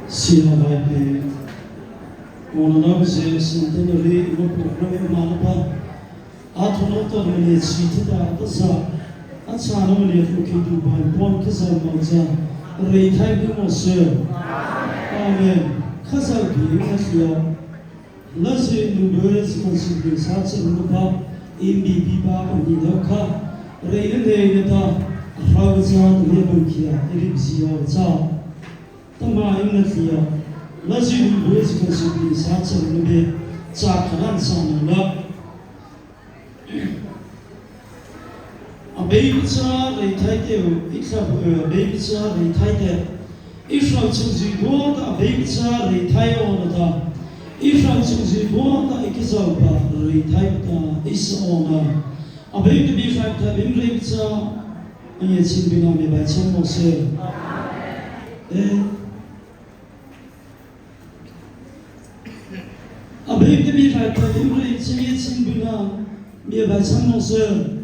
Silavai Mononov says Tenori Manapa Atonoto Chita Asa Atsanoli Fukidu by Bon Kazal Moza Reitai Moser Amen Kazalbi Asio Lazi Nubers Consider Sats Rupa Imbi Pipa and Nidoka Reina Hauza Lebukia Elixio Za Tama Imnathia Lazi Nubers Consider Sats Rupe Zakaran Sanula A baby child, they take you, except a baby child, they take it. If I choose you, a baby child, they tie on the top. If I choose you, a Kizoba, they type is on a baby beef like the baby child, and yet she'll be known by some more say. A baby beef like the baby child, yet she'll be known by some more say.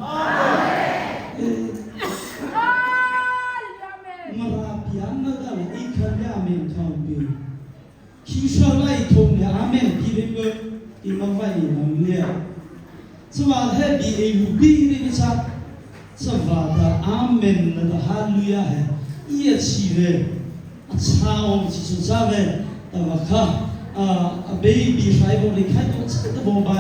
Marapian Nadal, Ikariamin Tombi. Kishalai told me, Amen, giving her in my vine. So I'll have a be in up. Savada, Amen, the Hallelujah. Yes, she will. A sound, Susave, a baby, I only kind of set the mobile.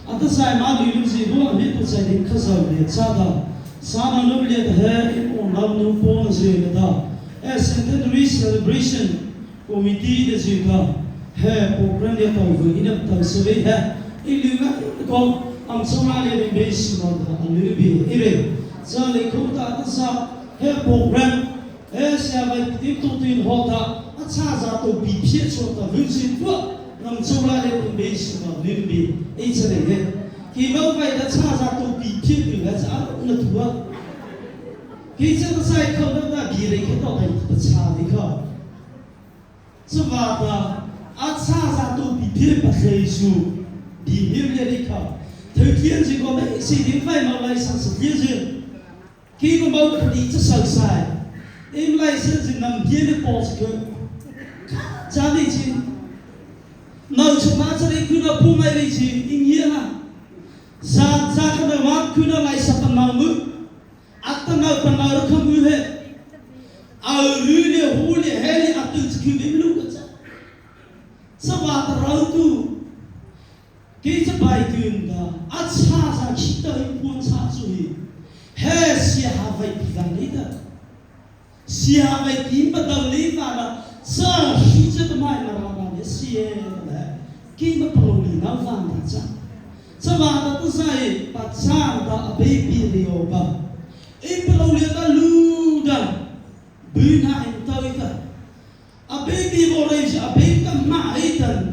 At the time, I'm using one little side in Kazan, Sada. Sana nobly at her in no phones in the as centenary celebration committee as you go. Her program over in a Tanzania. Her illuminate go. I'm Somali based on a little bit. So they could her program as I have to in Hota. A Taza to be pitched of the visit. I'm Somali based on a little bit. It's a day. He knows by the Taza to be pitched as out of the work. He said the cycle of that year, he cannot make the child. So, at Saza to be pitched, be Mirica. 30 years ago, they see the final license of years. Keep about the leaders outside. In license in them, yearly Portugal. Charlie, no, to matter they could not pull my region in Yena. Zaka the one could not license up a number. At the now, Panara come with it. I'll really holy hell up to give him look at that. So, what the road to get a bike in the Atsaza Kita in one Satsui. Here, she have a planeta. She have a team, but the leader, sir, she's at the mine. She came a pony, now found that. So, what the say, but Santa, a baby, the over. Imploria Luda Buna in Toita. A baby orange, a baby Maitan,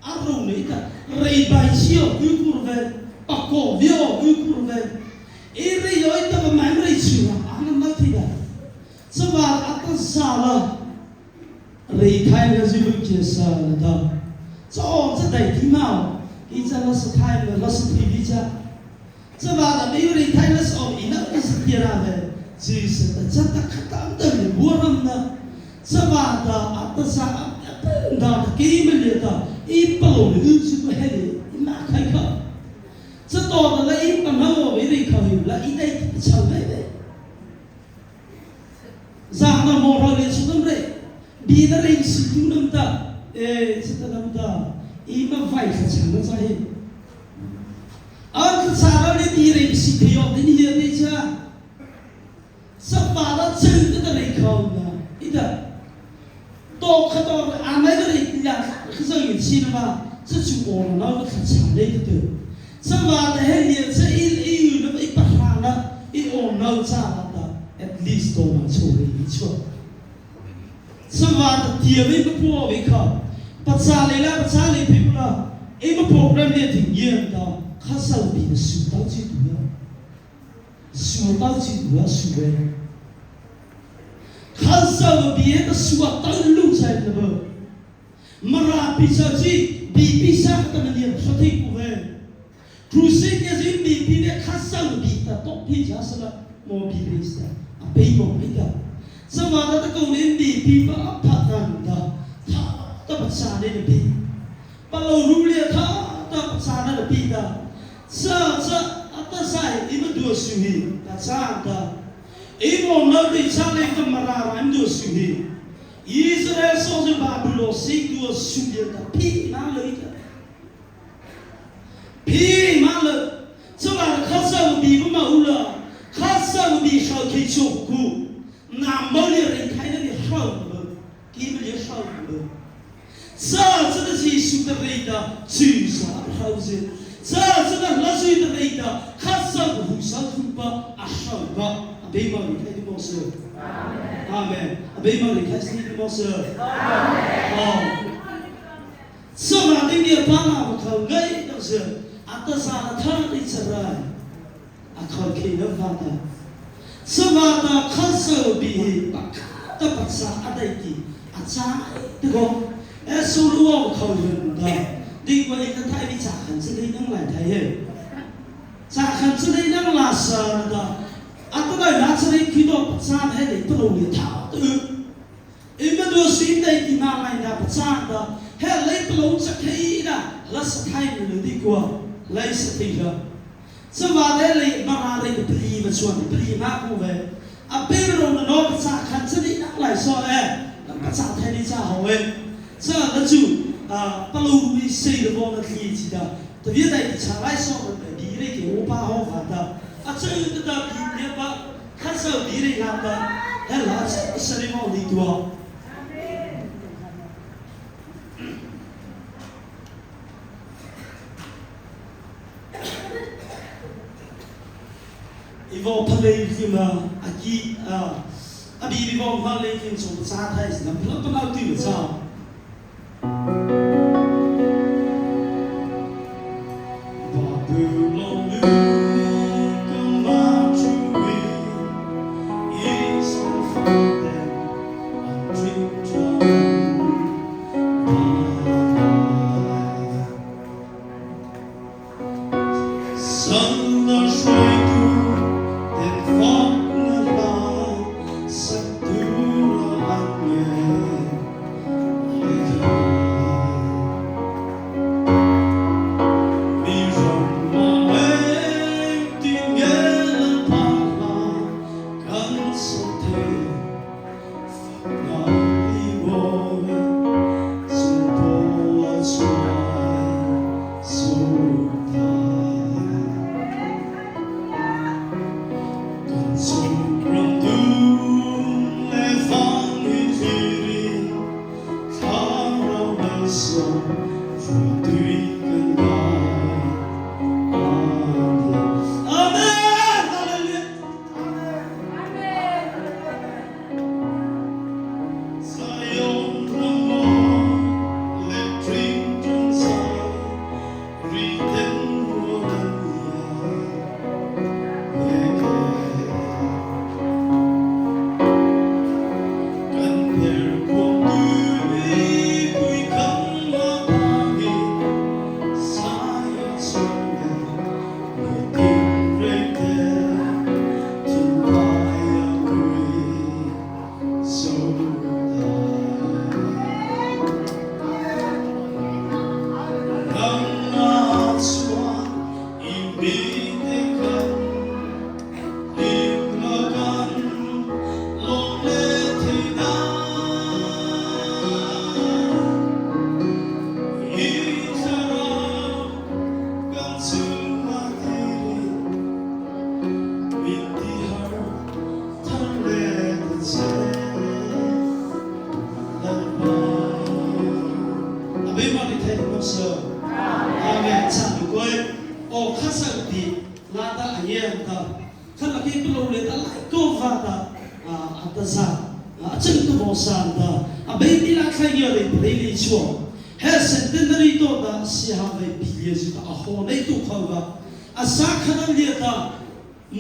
Aronita, Ray by Sio, Ukurve, Paco, Vio, Ukurve. Every yoit of a memory, I'm not here. So, at the Sala, Ray time as you look your son. So, all the day, Timao, it's a loss of time, a loss of TV. So, the very kindness of enough is here. Jesus, the Santa Catam, the Buram, Savada, at the Santa, the game later, Ipo, who's headed in Makaka. So, the late Mamo, very coming, like it, shall be. Zana Morales, be the race, you know that, even vice, Uncle Sarah did city of the year nature. Some father sent to the lake home. Either talk about another so you cinema, such a war, now some later too. Some are the head say you know, if Bahana, it all knows at least on so each one. Some are the theory before we come. But Sally people are even programming year down. Castle be the suit out you do. Suit out you do, Suwe. Castle be the swat out looks at the bird. Mara Pisaji, be Pisat and the Fatigue away. Crusade as in be the castle be the top pizza, more be a paper maker. Some other go in the people up pattern. နေပြီပလောရူလီသာတော့ပစာနေပြီတာစာအတဆိုင်ဒီမဒူဆူဟီတာစာတာအိမောနော်ဒီစာလေကမရာရန်ဒူဆူဟီဣသရေလဆိုတဲ့ဘာဘူးလို့စိတ်ဒူဆူရတာဖိနာလေဖိမာလဆိုလာခါဆာဘီဘမအူလာခါဆာဘီရှောက်ခိချုကူနာမောလီရင်ခိုင်နေရှောက်လို့ကိမလီရှောက်လို့စာစတဲ့စီစုတဲ့ရိတာချီစာဟောဇင်စာစတဲ့လဆီတဲ့ရိတာခါဆာဘူစာဖူပါအရှောက်ပါအဘေမလီခိုင်မောဆောအာမင်အဘေမလီခိုင်စီမောဆောအာမင်စမာတိမြေပါနာမခေါ်ငယ်တော့စအတစာထာတိစရိုင်းအခါခေနဖာတာစမာတာခါဆာဘီပကတပစာအဒိုင်တီအချာတကောအဲဆူလူဝခေါ်ရင်ဒါဒီကွာဒီထိုင်ပြီးချာခန်စတဲ့နံလိုက်ထိုင်ရဲ့ချာခန်စတဲ့နံလာစာဒါအတကနာစရိခိတော့ပစာဟဲ့တဲ့ပလို့လေထားတူအင်မဒိုစီတဲ့ဒီနာလိုက်တာပစာဒါဟဲ့လေပလုံးစခိဒါလက်စထိုင်လို့ဒီကွာလိုက်စတိကစမားတဲ့လေမရာတဲ့ပြည်မစွမ်းပြည်မကူပဲအပေရုံတော့ပစာခန်စတဲ့နံလိုက်ဆောအဲပစာထိုင်နေချဟောဝဲစာတချူပလူဝီစေရဘောနခီချီတာတပြည့်တိုင်ချာလိုက်ဆောတဲ့ဒီရိကေဝပါဟောဖာတာအချေတတာပြည်ပြပါခါဆောဒီရိလာတာဟဲ့လာစရိမောဒီတွာอีโวพเลกิมาอากีอบีอีโวพเลกิมสงสารไทยสินะพลับมาติวซา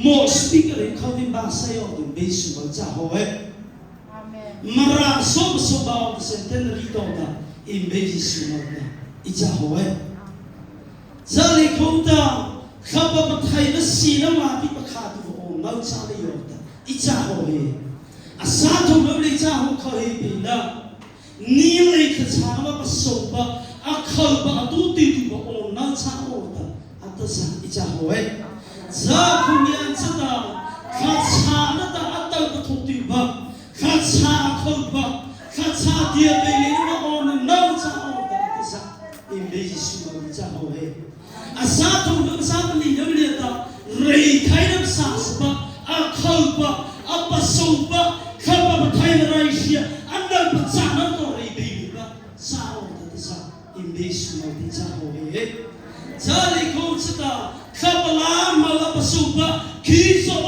more speaker in Calvin Basayo in Besu Jahoe. Mara so about the centenary daughter in Besu Ijahoe. Zali Kota, Kaba Batai, the cinema, people cut for no Sally Yota, Ijahoe. A Sato Mabli Jaho Kohe Pina, nearly Katama Soba, a Kalba, a Duty, or not some order at the San Ijahoe. Zapuyan Sada, Katsana, the Atta Totiba, Katsa Kolba, Katsa Dia Belina on the notes of the San in Beijing of Ijahoe. A Sato Samani Yulita, Ray kind of Sasba, a Kalba, a Basoba, Kalba Tairasia, and the Patsana Tori Biba, sound of the San in Beijing of Ijahoe. Zali Kotsata, Kabbalah Malabasuba, Kiso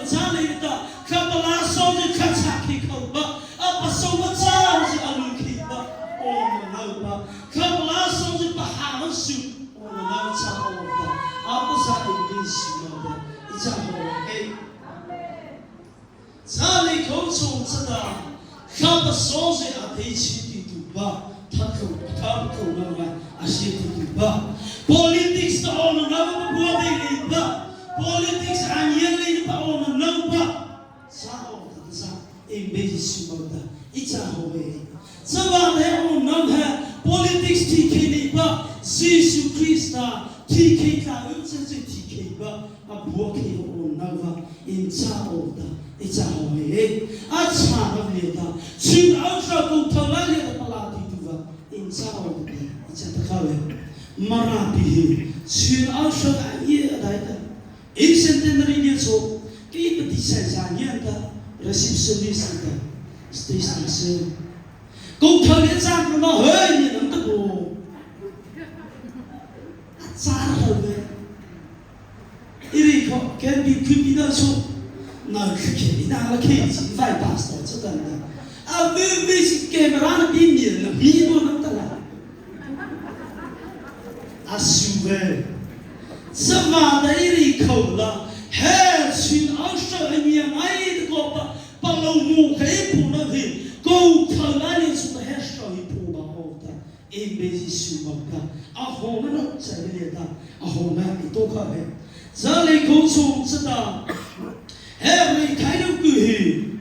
Zalita, Kabbalah Soja Kataki Koba, Apasoba Zaz Alukiba, on the Nova, Kabbalah Soja Bahama Soup, on the Nova, opposite in this number, it's a whole. Zali Kotsata, Kabba Soja Apache to Ba, Taco, Ashiti to Ba. Politics to on another politics and yelling on another. Sound in basis of the it's a way. Someone there on none politics TK, Sisu Christa, TK, TK, a walking on Nova in Sound. It's a way. I sound of later. Soon also go to Lalia Palati in Sound. It's at the color. Marathi, soon also a year later. In centenary years old, keep the Sazanianta, receptionist, station. Go tell it something about her in the bowl. That's all of it. It can be criminal so. No, you can't case, 5 pastors. I will visit Cameron Indian, me one of the land. Assume Savada Iricola has seen also in your mind go Palomo Puna go Talanis with the hairstyle Puma Hota in basis Sumaka a home and Savileta a home and Itoka Zali goes home Sada every kind of good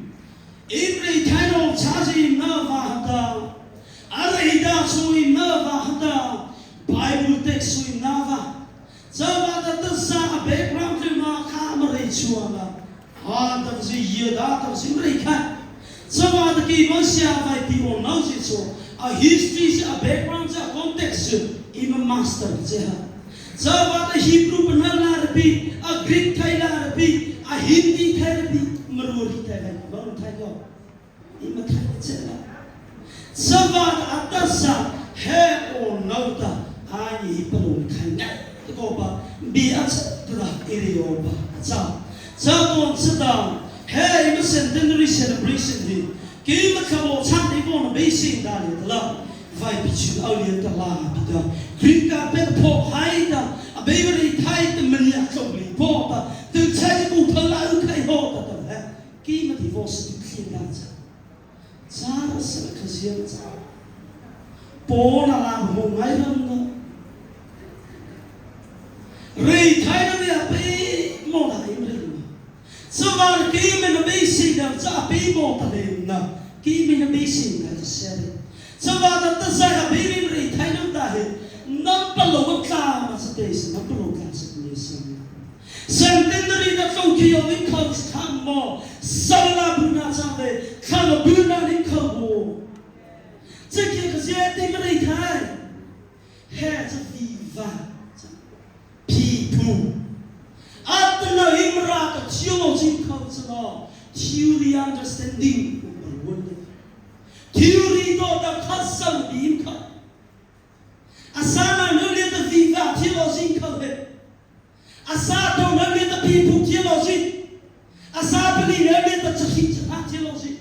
every kind of charging Navahata Arida so in Navahata Bible text in Nava. Zavada the Sa background to Makamare Chuana. Heart of the year that of Simrika. Zavada Kivasia by people knows it so. A history, a background, a context, even master. Zavada Hebrew Banana, a Greek Kaila, a Hindi Kaila, Maruri Kaila, Baron Tayo. Immaculate. Zavada Atasa, hair or nota. Ani Palun Kanga, the Goba, be as the Irioba. Zadon sit down, hey, centenary celebration. Give a couple of Sunday on a basing down at the love. Vibe only at the lava. Grinka bed pop hide, a baby tied the maniacally porter, the terrible Palauka order. Give a divorce to clean that. Zara Selkasians. Born around home, I don't know. Ray title a pay more than someone came in a basin of Zapi Mortalina, came in a basin, I just said it. Someone that does a baby ray title that not below a cloud as a basin, not below class of Mason. Centenary the Toki of incomes come more, Sala Bunazave, Kalabuna in Kobo. Take it as yet, they may time. Heads of Viva. People. At the Imra, theology comes along. Theory understanding. Theory no the custom beam. Asana no let the Viva theology come. Asado no let the people theology. Asabili no let the theology.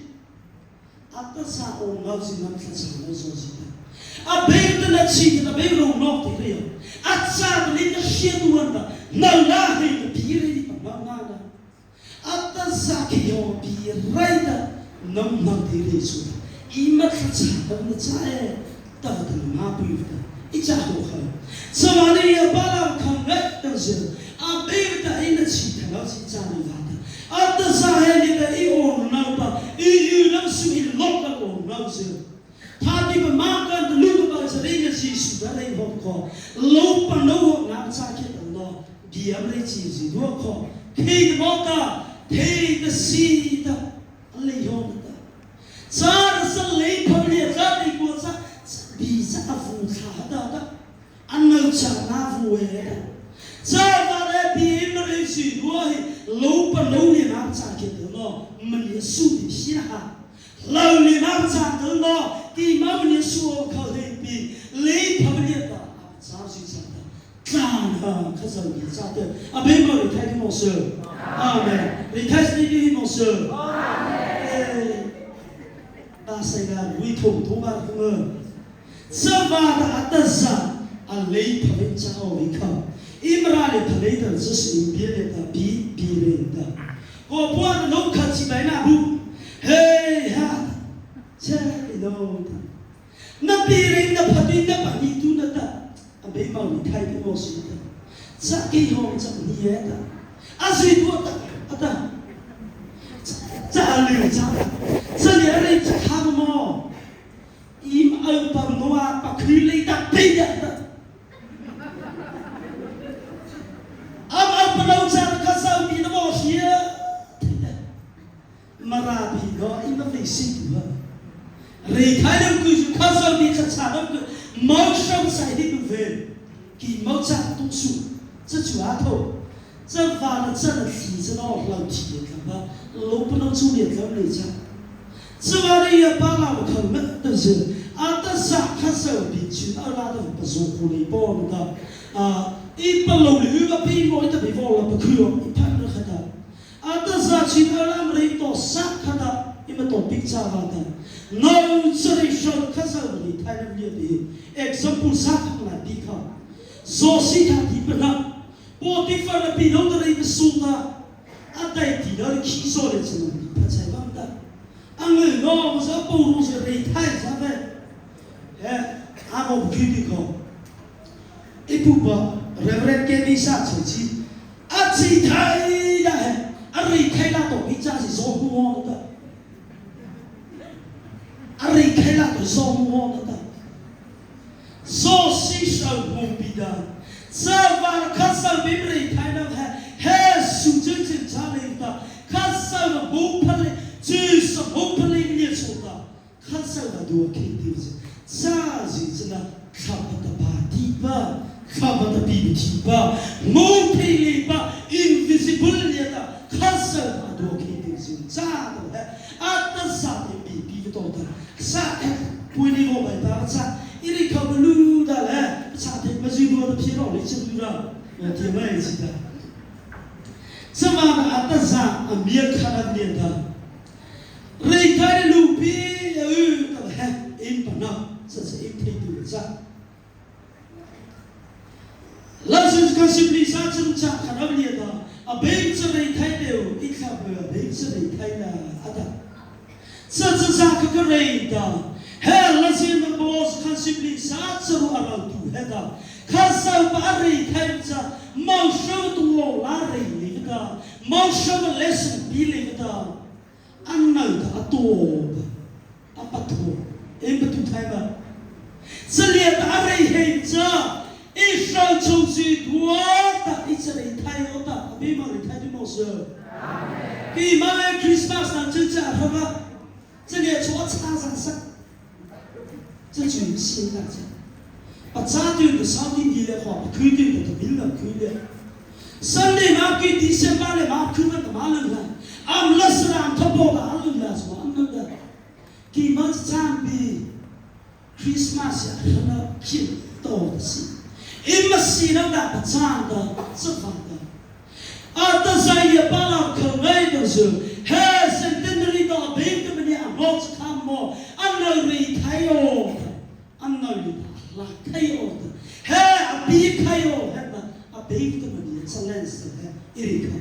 At the Sao knows in the a baby that she the baby will not be real. At sadly the shit wonder, no laughing the period of Nana. At the Saki or be right, no not the reason. Immaculate on the child, the Mabu. It's a whole. Somebody about convectors, a baby in the cheek, and also Janivata. At the Sahel in the Eon number, you don't see local or nozzle. Tadi bermakan dulu kepada sering Yesus dari hokko. Lupa no nak sakit Allah. Dia melihat dua ko. Kei mota, kei desida, alihong ta. Sar selai pamlihat jadi kuasa bisa afungsa ada. Anu cara fuera. Sar bi melihat dua lupa no nak sakit Allah. Melihat siapa. Lalu ni nak sakit Allah. Di mana ni suruh kau lepi, lepi apa dia tak? Sahaja sahaja. Jangan kasar dia sahaja. Apa yang kau lihat di masa? Amen. Lihat sendiri di masa. Amen. Asal withom tuan kau. Sebab atas lepi apa jauh ikam. Imran itu lepi sesuatu biar dia biar dia. Kau buat nak kasih banyak bu. Hey ha. Cari dong. Nabi ring na pati na pati tu na ta. Abe mau ni thai di mo si ta. Sa ke hong sa ni ya ta. Asui tu ta ata. Sa liu sa. Sa ni ring sa kham mo. Im au pa mo a pa khu le ta pe ya ta. Am au pa lo sa ka sa ni na mo si ya. Marabi go im ba ve si tu ha. Rekhailam kuju khasal ni chacharam ku mosham saidi ku ve ki mocha tu su zhe chu a tho zhe va de zhe de ti zhe dao lao ti kan ba lo bu nong zu lian zhe le cha zhe wa de ye ba la wo kan men de zhe a de sa khasal bi chu a la de ba zo ku le bo da I ba lo lu ba pi mo de bi vo la ba ku yo I pa de khada a de sa chi a la mre to sa khada I ma to pik cha ba da No solution kasawali thailam liye example sakla dikha so sita dipna poti fara pino dare suda atai ti dare khi so le chana phachai bam da angai no sa po ru se re thai sa be he amo khidi ko ipuba reverend ke ni sa chi achi thai da he ari thai la to bi cha si so hu da Ari kailah tu semua kata. So sisa mumpida. Sebab kasar bibri kailah he sujud cari kita. Kasar bupali, jus bupali ni sudah. Kasar dua kiri. Sahaja cina kapat tiba, kapat tiba, mumpili ba invisible ni ada. Kasar dua kiri. Sahaja atas sahaja bibi betul. Sa puni mo bai ta sa iri ka lu da le sa te ma ji bo de pi ro le chi lu ra ti mai chi da sa ma ata sa a mi kha na ni da re ka lu pi u ta he in pa na sa sa in te du sa la sa ka simply sa chung cha kha na ni da a be sa re thai de u I kha ba be sa re thai na ata Satu sahaja kereta, hela sih bos kan simply satu orang tu heda, kasau bari kaisa, mau show tu lari kita, mau show lesson pilih kita, anak kita atau apa tu, betul tak? Selihat hari hija, isau cuci dua tak isari Thai otak, bima Thai di Mosel, bima Christmas nanti apa? 这里做插上上，这就是新大家。把扎对的上帝地的话，肯定的明了肯定。上帝马给第三班的马肯定的马人了，俺老师让他报的俺人了是吧？俺们的，给马子trang bị Christmas 呀，很多挺多的事，因为是那个不trang的，是反的。啊，但是也把那可爱的时候，还是等着你到别的。Bos kamu, anda ni kayo, anda ni lah kayo. Hey, abi kayo, hey na, abi itu mana? Silence, hey, irika.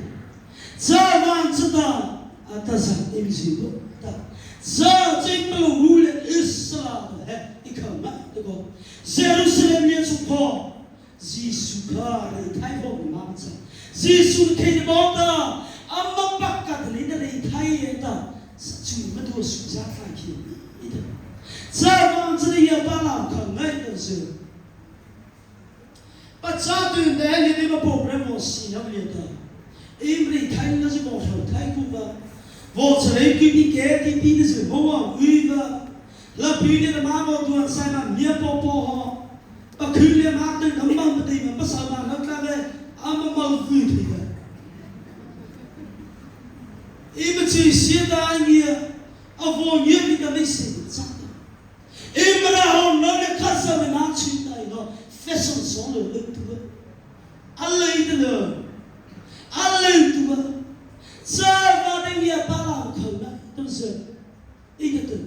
Zaman sudah atas ini sih, tak. Zaman belum Islam, hey, ikam mak tu. Jerusalem ni suka, Yesus kari kayo macam. Yesus kini bapa, amma pakat ni dari kayo dah. 去那都暑假看去，一点。这帮也把老看来的是，把扎对的你那个保人我洗了脸的，因为看那是保守太苦吧，我这里给你给的比的是我往鱼吧，那比的妈妈多塞嘛面包包哈，把去年妈的根本不对嘛，不上班那个俺们毛鱼的，因为这些大爷，我也比较没心脏。Ibrahim nolak kasar na cinta itu fashion song itu Allah itu siapa yang dia balang kau na terus itu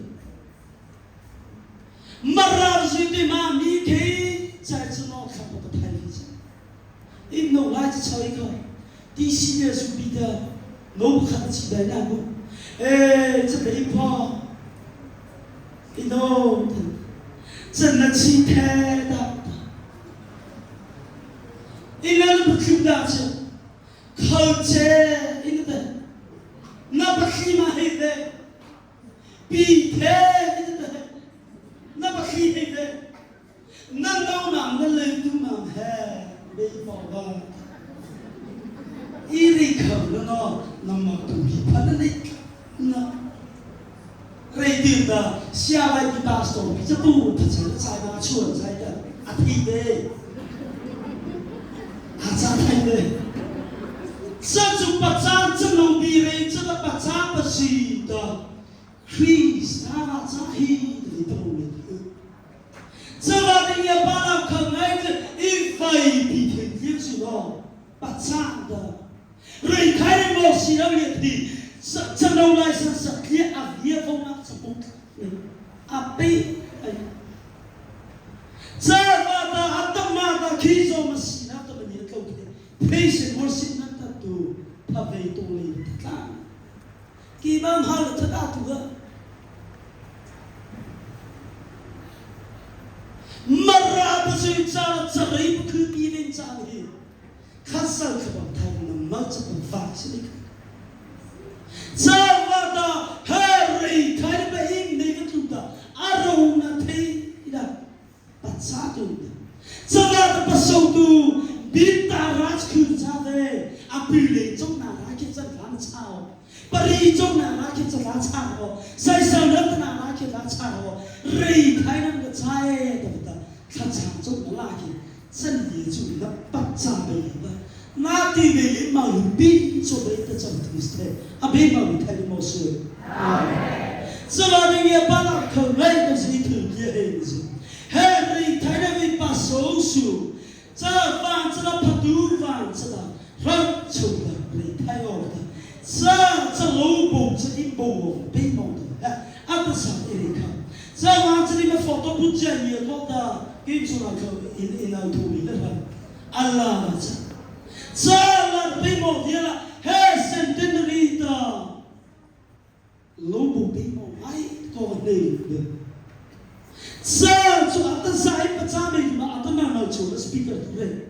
marah jadi mami ke jadi semua kamu bertanya ini nolak cakap kau di sini sudah nolak kata cinta aku cakap apa itu 真的气太大了，一个人不听到去，靠街一个的，那不起码一个，比太一个的，那不起一个，那老男的人都蛮嗨，没办法，一人口的呢，那么独立，他那那。Ready the siapa di pastor bisa tu pasal saya cuan saya hati deh aja deh satu pasal jenung diri satu pasal bersih dah Chris nama cahaya itu sebab dia balam kenai ifai bikin Yesus lo pasal dah rekai emosi lagi di jenung lain sekian dia pun api Zawada atamada kiso masina to bani kau ke patient worship na tu pavei to le ta ki bam hal thada tu ga marra busi cha charai khu pi len cha hi khasa khaba thai na ma cha fa si Zawada Harry kai ba in ne ka tu da aro na thei ida satu, sebab pasal tu bintang raj kunca deh, apilih jom nara kita lancar, peri jom nara kita lancar, saya sangat nara kita lancar, rei kai nam kecai, tapi kacang jom lagi, sendiri jom dapat sampai, nanti beli mau bin coba itu jom terus deh, abi mau kai mau sur, sebab dia balak kerja itu itu dia ini. Henry Taylor passou su, já vai já padu vai já, rancho da Taylor, já lobo já imbo, bem bom, apa sahaja ini kan, já vai já lima foto puja ni, kota itu nak in auto ni lah, Allah já lah bem bom dia lah, centenary da, lobo bem bom, ai kau ni. Satu atas saya percaya cuma atas nama cuma speaker tu le,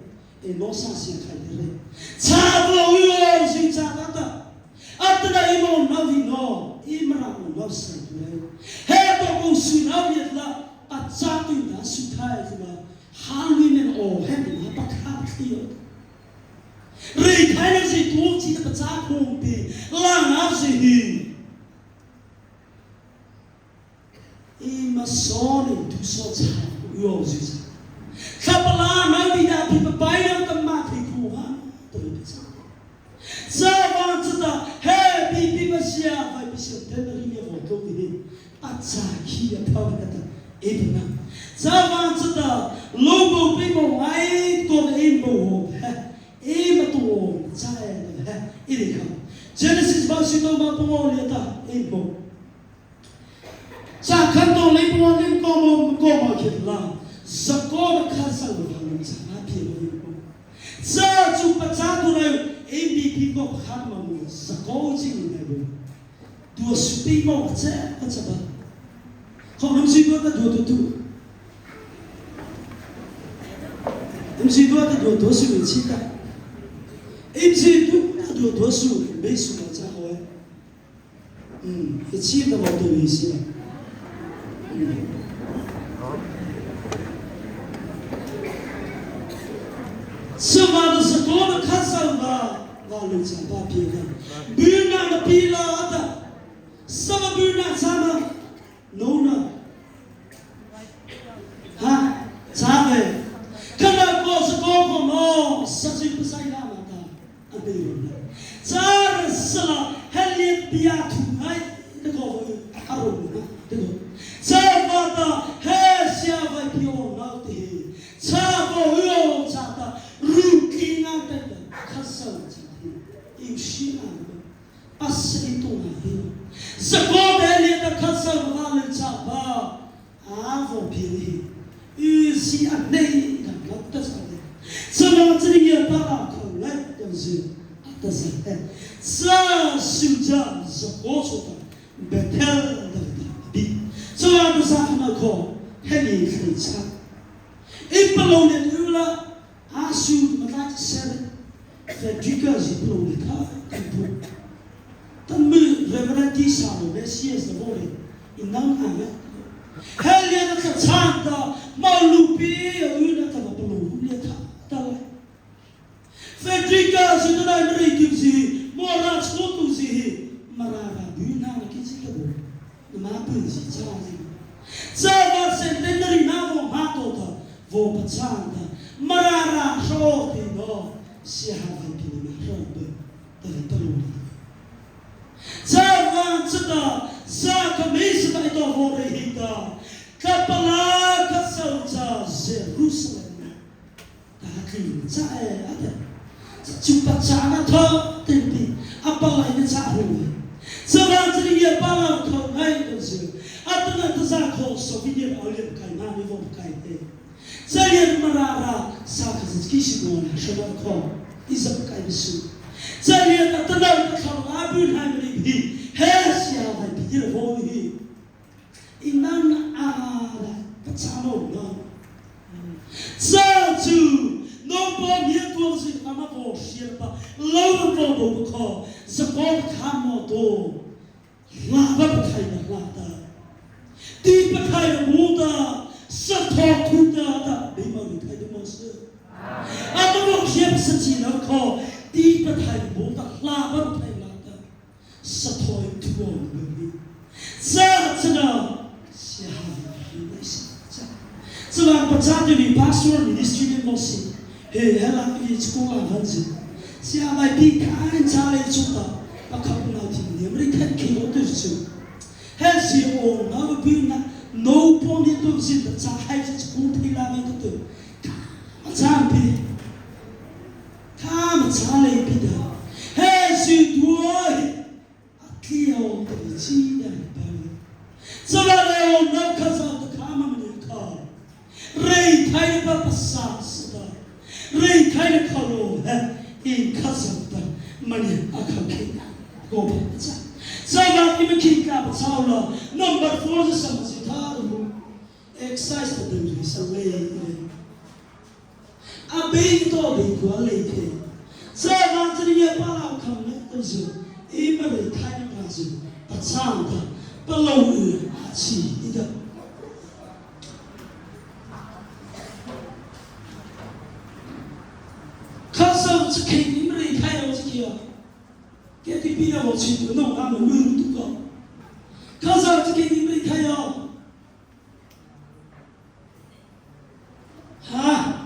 nosa siang kali le. Cakap uang sih cakap tak, atas nama imam nabi no, imam nosa tu le. Hei tu sunnah ni lah, percaya tu dah sudah cuma halin oh hendak apa kah dia. Rekai nasi tu cina percaya kumpi, lang sih. Masoni tu socha uosis. Kapala nanti dah dibayar tempat Tuhan terus. Zaman kita happy siapa bisa terima foto ini. Acah kia tahu kata ibna. Zaman kita logo primo ai to imbo. Imbo saya ini kan. Genesis bahasa itu apa lihat imbo. Jangan tu lagi pun ni kau kita lah. Sekolah kasar orang jangan pilih. Sejumpa satu lagi MVP kau hamam sekolah sini lagi. Dua speak mau macam apa? Kau mesti dua tu tu. Mesti dua tu sulit cita. Mesti dua sulit besok macam apa? Cita mau tu mesti. 什么都是多的看上了，我们讲把别的，别那个别了的，什么别那啥嘛，no 呢？啊，啥的？看到我是高空哦，实际不是那么的，没有的。啥的是了，还连别土还那个阿罗呢，这个，啥么的还下外漂老的，啥个有啥的。Rutina tenda khasal chhi imshina asli to nahi sako bele ta khasal wal chaba avo bili isi anei da latta sade sama chriya para khole tamsi atasa sa suja sako sota betel da bi so adu sa na ko heli khricha ipalo ne ula Asu matat seven Fredrika ziplonita tempo. Tamu reverenti salo Messias the volley in non ame. Helian ka chanta malupi una ka bulu leta tawa. Fredrika zidana mrikimsi mora skotusi marara buna kitiko. Mapunzi chazi. Zava centenary navo matota vo pachanta. Marara shoti no sihavi kini mahrobe dari telur. Zaman seda sakamis dari dohore hita kapala kasauca Jerusalem. Takin cae ada jumpa cana tho tempi apa ini cae. Zaman ceria pala kau naik dosa. Atau nanti kau sofidir awalnya kai nani vo kai te. Zalian marara sakas kishimona shabako isap kaisu. Zalian atanaw kau abun hamri bi hesya vai bidir vohi. Inan ara pachamo no. Zatu no bom yetuo si mama bo shirpa lawan bo ko support kamo do lava pakai na lata. Di pakai muda. Sato kuda da bimang kai de mose. Ado siap saji na ko di patai bo da la ba patai la da. Sato tuo ni. Sa tsana sia ni sa. Tsana pacha ni pastor ministry ni mose. He hela ni skola vanzi. Sia mai bi kan cha le chuta. Pa khap na ti ni mri khat ki lo tu chu. He si o na bi na no point to sit the chai school thila me to champi tham chale pida he si duai akio de chi da ba sabale on no kasa the kama me ka rei thai ba pasa sada rei thai khalo in kasa da mani akha go ba cha Saga imikika pasaula number 4 sa masitaru exercise to do sa way abe to be ko leke saga triya para kamne to zo imare thai na zo pasanta palo chi ida khasa chike imare thai o chiya cái bây giờ một chuyện nó làm một mương tụt con, khá sao chứ cái gì mới thay không? Hả?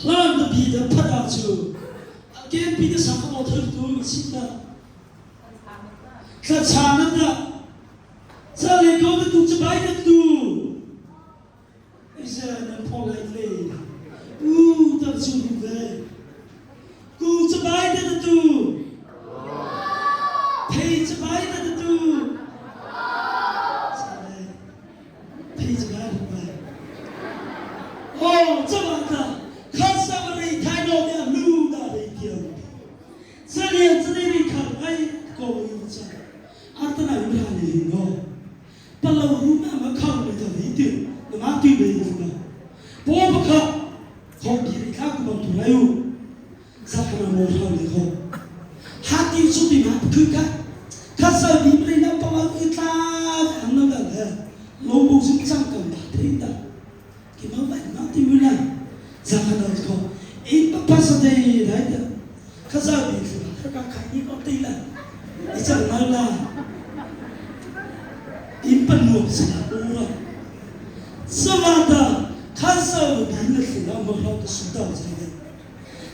làm được gì đó phát đạt chứ? cái bây giờ sao không một thứ tôi mà xin ta? cái chán lắm đó, sao lại có cái tụt cho bài cái tụt? bây giờ nó phong lại lên, tập trung về. Ku cebai dah tu, pay cebai dah tu, pay cebai dah. Oh, cebai dah. Khasa beri thai no dia lu dah deh dia. Seni sendiri kan, ay kau ini. Antara ini ni no. Kalau rumah makam itu itu, mati berita. Bawa kau, kau diri kau bantu layu. Sakana mo thali ho hati chu ti ma khu ka khasa bi pre na pa wa ita impanua sila ura samada khasa bina sila mahau suda jai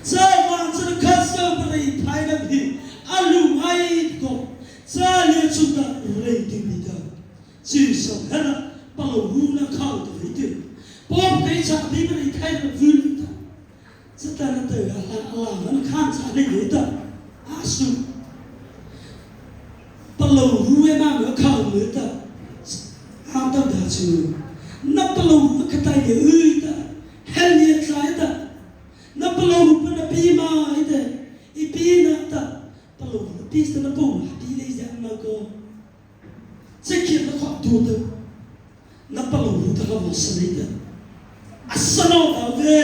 sama sila khasa bari thaina bi alu mai ko sa le suda rei timida si so hana palo runa khau de de pop kai sa bi bari thaina vun ta satana te Allah man khan sa le ta asu palo ruwe ma me khau me ta ham ta da chu na palo ka tai de ui ta hel ye sai ta na palo pa na pi ma ide I pi na ta palo pi sta na po pi le ja ma ko se ki na kho tu ta na palo ta ka mo sa le ta asano ta ve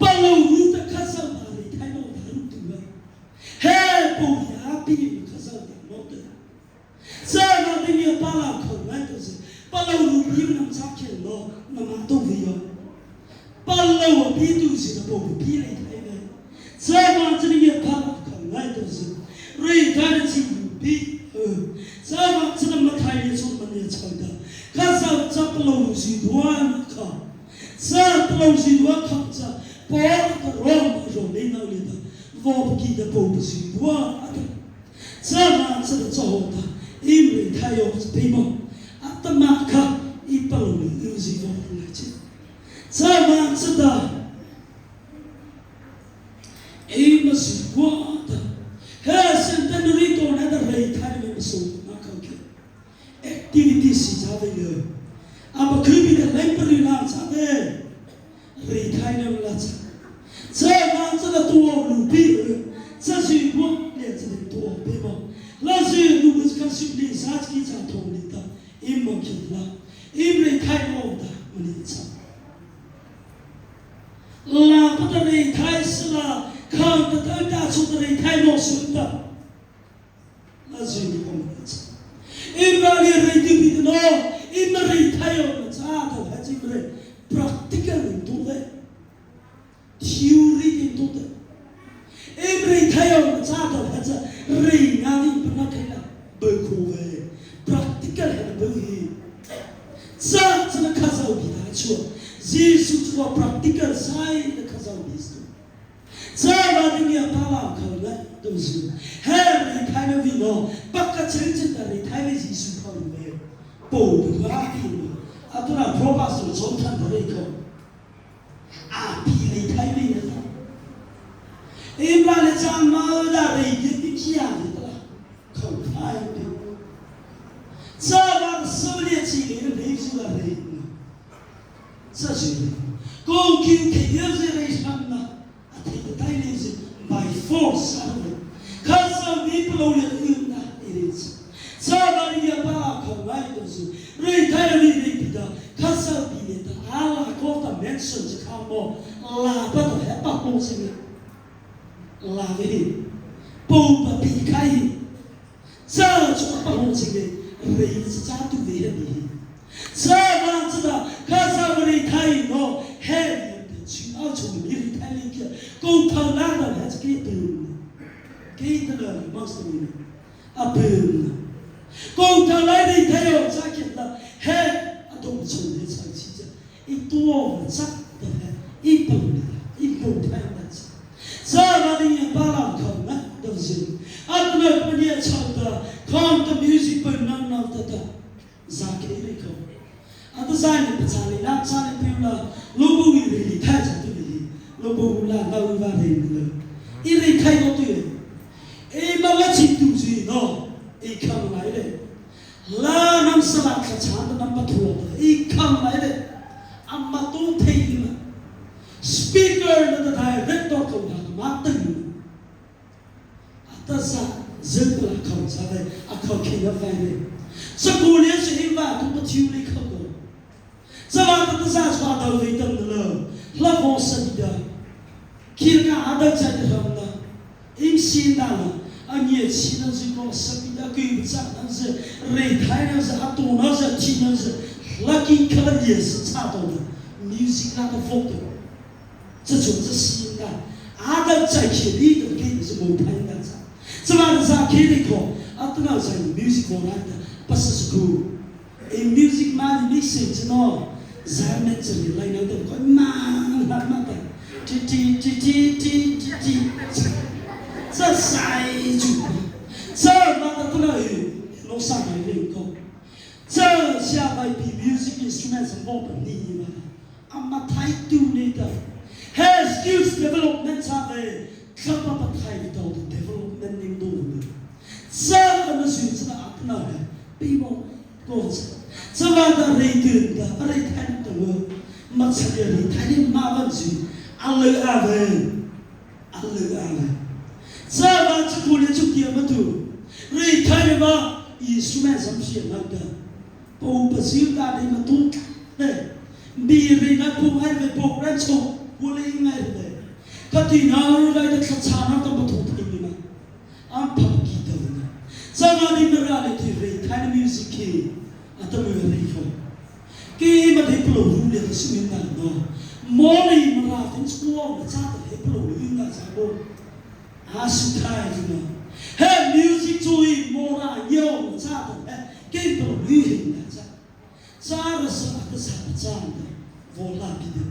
palo ta ka sa ma le thai no ta ru tu ba he po ya pi ka sa ta no ta sa na de ni pa la kho na ta se palo pi na sa ke no na ma to vi yo palo pi tu si ta po pi le thai ne sa ma de ni pa la kho na ta se re ta de chi pi sa ma de na ma thai le so ma ne cha ta ka sa palo si dua na kha sa palo si dua kha sa po ka ro ma ro le na le ta vo ki de po si dua sa ma de zo ta im le thai yo pi mo atama ka I palo le si vo na chi sa ma de da im si gua ta ha sen ta ri to na da re thai me so na ka ke activity si ja ve le ama khu bi de lai pri na sa de re thai na la cha sa ma de da to lu bi sa si gua le de to be mo la si lu bi ka si le sa ki cha to le ta im mo ki la im re thai mo da mo ni cha la pa de re thai sa Kau tak ada saudara Thai mau sudah, lazim dikomunikasi. Ibrani reti itu no, Ibrani Thai orang cakap haji mereka praktikal itu deh, teori itu deh. Ibrani Thai orang cakap haji ringan pernah kena berkuah, praktikal ada berhi. Saat sana kasau kita cua, Yesus cua praktikal saya nak kasau itu. Sama dengan pala kau lah, dosa. Hari Thai ni no, pakar cerita dari Thai ni Yesus kau ni, bodoh api ni. Atulah propas tu contoh dari kau. Api ni Thai ni ada. Ibrani zaman dari jadi kian itu lah, kau Thai ni. Sama sebelah sini ni sudah ni. Sesuatu. Kau kita jadi orang by force because people in that it is somebody about commanders retirement people because be the Allah got the mentions come la but have pa sing la ve po bi kai sa chu pa sing re sa tu ve ni sa ma sa because we kai no head I'll tell you, go tell Lana, let's get boom. Get the learning, most of you. A boom. Go tell Lady Tail, Jacket, the head. I don't show this, I see. It all, suck the head. It don't have that. Somebody in Balam come, does it? I don't know when you're told, come the music, but none of the Zaki. At the sign of the not signing people, Lobo will be tied to me. Lobo will not know about him. If they take out to you, a malachi to see, no, a come like it. Learn I'm Salaka, number 12, a come like it. I'm not don't take him. Speaker that I read doctor, Martin. At the sun, Zimba comes, I call King of Family. So go let's invite to the Tully Coco. Sama tu sah suatu hitam dulu, lawan sedih. Kira ada jadi ramda, imsin dana, anye cina zikor sedih kau bisa nasi, retai nasi atau nasi cina nasi, lagi kalau dia satu tu, musik nak foto, sesuatu sihingga ada jadi itu kita semua pandang. Sama tu sah kiri ko, after now saying music for that pastor school in music man message no zamentary line out the man sa sai ju sa ma ta na no sa mai le ko sa xia bai bi music instruments involved ni ma amma thai tu ne ta has skills development sa ve kapa pa thai to development ning do sa na su sa apna bi mo ko sa va da re tu da re thai to ma sa re thai ni ma van su alle ave sa va chu ko le chu kia ma tu re thai ma instrument sam shi ma da po pa siu da ni ma tu ne bi re na po hai ve po ra chu ko le ngai de ka ti na ru lai da kha cha na ka ma tu thai ni ma am pa ki da na sa ma ni ma ra le ti re thai music ki ata me re fo ki ma de plo ru le si mi na no morning mà tin school mà cha thì hết lỗi như là sao đâu asu thai chứ mà hết music chui mô ra nhiều mà cha thì hết cái lỗi hình là cha cha là sao cái sao cha này vô làm cái gì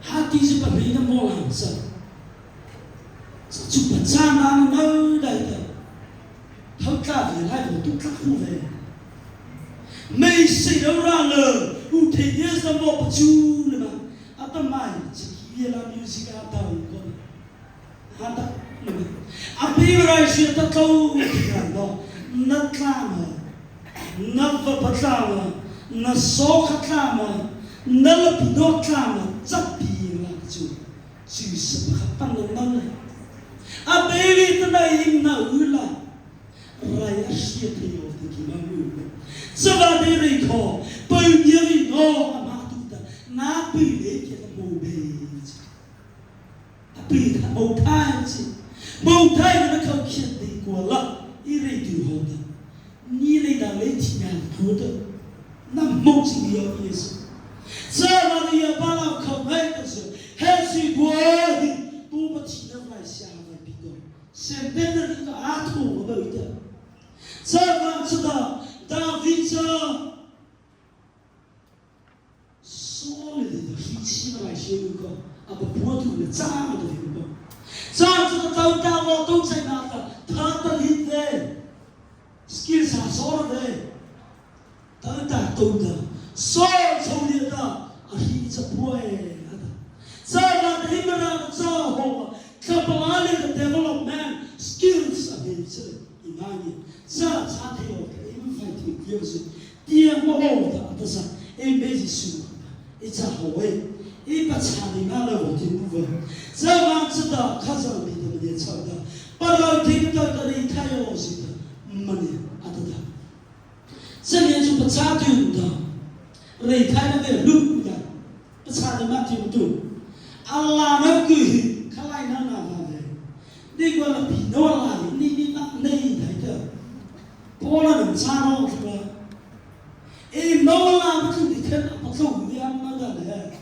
hati sẽ phải nó mô làm sao chụp bản cha mang nơi đây thôi thâu cả về hai bộ túc các khu về mấy sự đâu ra lời u thế giới sao một chúเลยmà à tao mai chỉ kia làm music à tao còn à tao à bây giờ chuyện tao câu cái đó nát làm nát vật làm nát số khát làm nát là bị đốt làm chấp bị là chú chú sự khát tăng lên nó này à bây giờ tao này im nào là rai à xia thì ở thì kia mà sao vậy đây khó bao nhiêu người nó mà tụi ta na bị để cái mồ bề bị thà mồ thai nó không khiết đi qua lắm ý này điều hồ đó như này đã lấy tiền nhà hồ đó nằm mông chỉ nhiều như vậy sao mà đi vào làm không hay cái gì hết gì quá thì tu mà chỉ nó phải xa phải bị đó xem bên đó nó ác thủ ở đây đó sao mà sao đó David说了的是七百些个啊不普通的这么的一个，这样子的都大我都在那个他的领的 ，skill 上说的，都大都的，所从的的啊是这不会的，这样的一个人这好，这不哪里的 development skills 啊没这一万年，这差的有的。就是点么的，都是一辈子输的，一家好为，一把茶里拿了我就不分，这样子的，看上比他们也差的，把老听到的人太有心的，没呢，啊的，这年就不差对的，人太那个路的，不差的嘛听不懂，阿拉那个看来那的，那个比那来，你那台的。过了很差咯，是吧？哎，老啦，不是你看不中央那个嘞，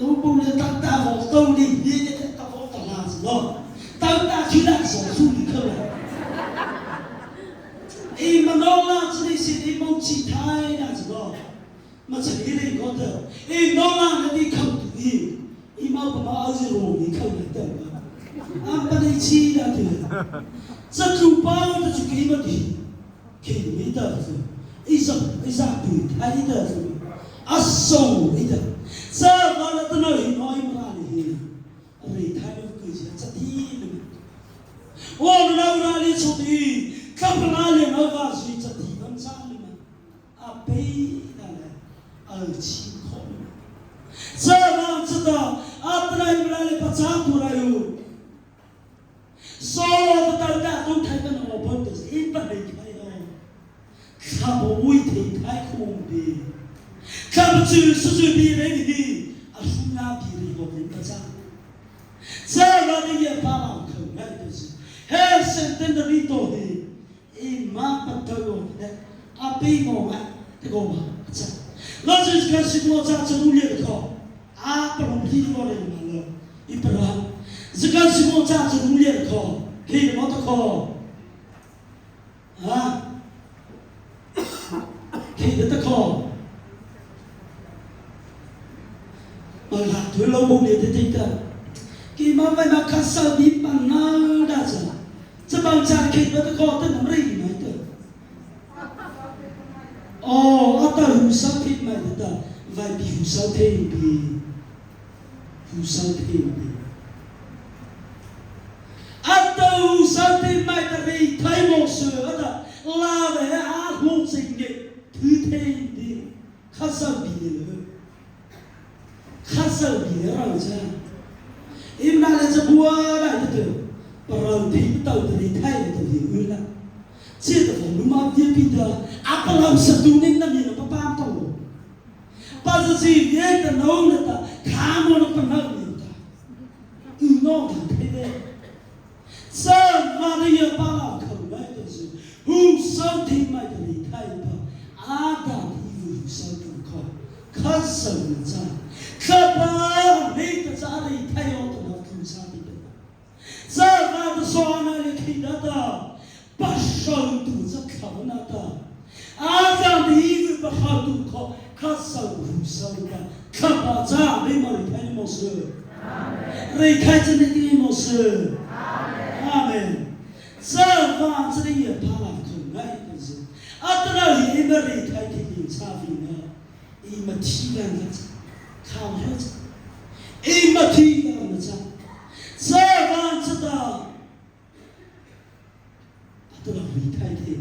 老不了大活动的，你大活动哪子咯？大去那手术你看了？哎，嘛老啦，这里是你冇其他那子咯，嘛这里嘞觉得，哎，老啦那你靠你，你冇办法儿子路你靠来的嘛？啊，把你气的的，这主包的就给么的。给没得是，一直比他一的是，啊手一的，这完了都能一毛一毛的，人他们估计这地的，我们哪里出的，看不哪里那个水这地方上的嘛，啊背的嘞，2,000块，这样子的，啊不然把账过来哟，所有的大家都睇緊我本的是100嚟。他不为天太空的，他不只是别人的，啊，是那别人我们不在。这样的也把老口来的是，还是真的里头的，一马不得用的，啊，被我们这个嘛，这，那就是开始我在这努力的考，啊，不能批我的嘛了，一不然，这开始我在这努力的考，可以么的考。ခေတခေါမလာထွေးလုံးဘုံနေတဲ့တိတ်တာကိမဝဲမခါဆာဒီပနာဒါဇာစပောင်ချာခေတခေါတဲ့နမရိမိုက်တဲ့အော်အတာဟူစာခိမိုက်တဲ့ဝိုင်ဘီဟူစာသေးဘီဟူစာသေးဘီအတာဟူစာသေးမိုက်တဲ့ထိုင်မောဆွေအတာလာပဲအားလုံးစိတ်နဲ့ထူးသေးတယ်ခါဆာဘီလေခါဆာဘီရောချာအင်နာလည်းစပွားလိုက်တဲ့ပရောဒီတောက်တဲ့ထိုင်တဲ့ဒီဦးလားစေတဖို့လူမပြေးပြီးတော့အပလောင်စတူနေနေပပတော့ပါစစီရဲ့တလုံးနဲ့ခါမလို့ပနောက်နေတာဥနောတဲ့စမရရပါခေါ်လိုက်တဲ့ဟူစောက်တိမိုက်တဲ့ထိုင်ပါအာတာဒီဟူစောက်တော့ခါဆာကြခပါနေတဲ့စားရထိုင်အောင်တော့သူစားပြီးတယ်ဇာမတ်ဆောနာလေခိဒတာပါရှောင်းသူစခါနာတာအာဇာဒီဘခါတူခါဆာဟူစောက်တာခပါဇာမေမရိထိုင်မောဆွေအာမင်ရိခိုင်တဲ့ဒီမောဆွေအာမင်ဇာမတ်စရိယပါလာခုနိုင်တယ်အတနာဟိမရိထိုင်တဲ့စာဖီနာအီမတီလန်ခါမရအီမတီလန်ဇာဇာမတ်စတာအတနာဟိထိုင်တဲ့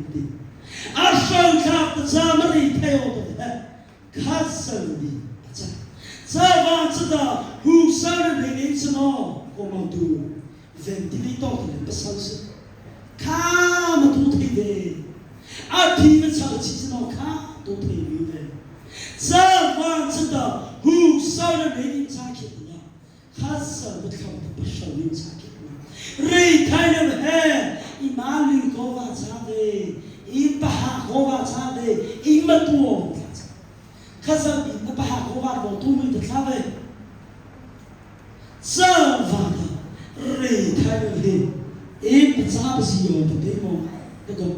အရှောင်းချပ်ဇာမရိထိုင်အောင်တဲ့ခါဆန်ဒီဇာမတ်စတာဟူဆာရနေနေစနောကိုမတူဗန်တီလီတော့တဲ့ပစံစခါမတူတဲ့အတီမချချီစနောခါတူတဲ့ယူတဲ့ဇာမတ်စတာဟူဆာရနေနေချာခေတနာခါဆန်ဘတ်ခေါပရှောင်းနေချာခေတနာရိထိုင်နေဟဲအီမာလီကိုဝါချာတဲ့အီပါဟာကိုဝါချာတဲ့အီမတူခါဆန်အီပါဟာကိုဝါဘောတူမီတဲ့ခါပဲဇာဗာရိထိုင်နေအီပဇာပစီယောတဲ့မောတဲ့ကော